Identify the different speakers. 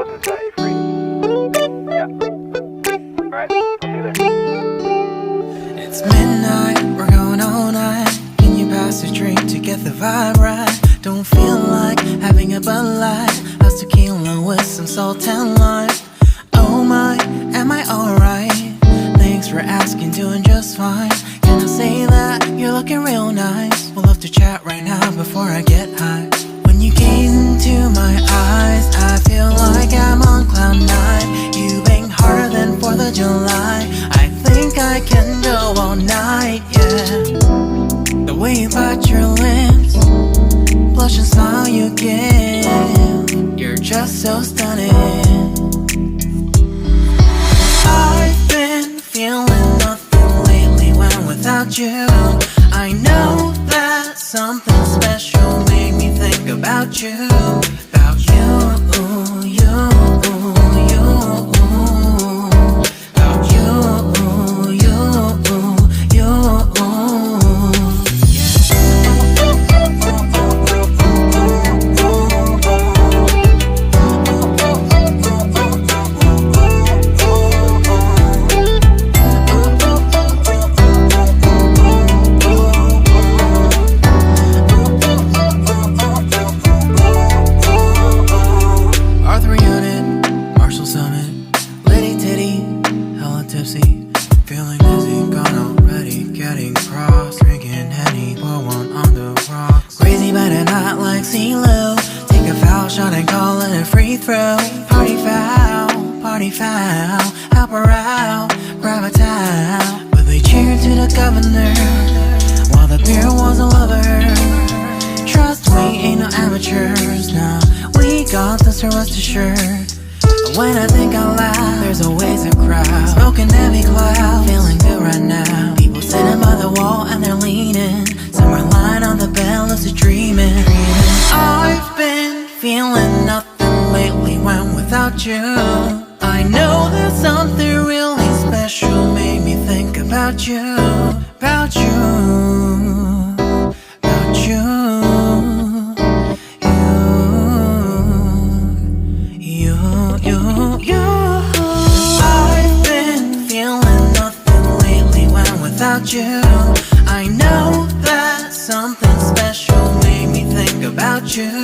Speaker 1: else and set you free. Yeah. Alright, I'll see you there.
Speaker 2: It's midnight, we're going all night. Can you pass a drink to get the vibe right? Don't feel like having a Bud Light. How's tequila with some salt and lime? Oh my, am I alright? Thanks for asking, doing just fine. Can I say that you're looking real nice? We'll love to chat right now before I get high. When you gaze into my eyes, I feel like I'm on cloud nine. You bang harder than 4th of July. I think I can go all night, yeah. The way you bite your lips, blush and smile you give, you're just so stunning. I've been feeling nothing lately when without you. I know that something special made me think about you. About you, you, you. About you, you, you. Feeling dizzy, gone already, getting cross. Drinking Henny, pour one on the rocks. Crazy but not like CeeLo. Take a foul shot and call it a free throw. Party foul, help her out, grab a towel. But they cheered to the governor, while the beer was a lover. Trust we ain't no amateurs, nah. We got this, rest assured. When I think out loud, there's always a crowd. Smoking heavy cloud, feeling good right now. People sitting by the wall and they're leaning. Some are lying on the bed, lucid dreaming. I've been feeling nothing lately when without you. I know that something really special made me think about you. About you, about you. I've been feeling nothing lately when without you. I know that something special made me think about you.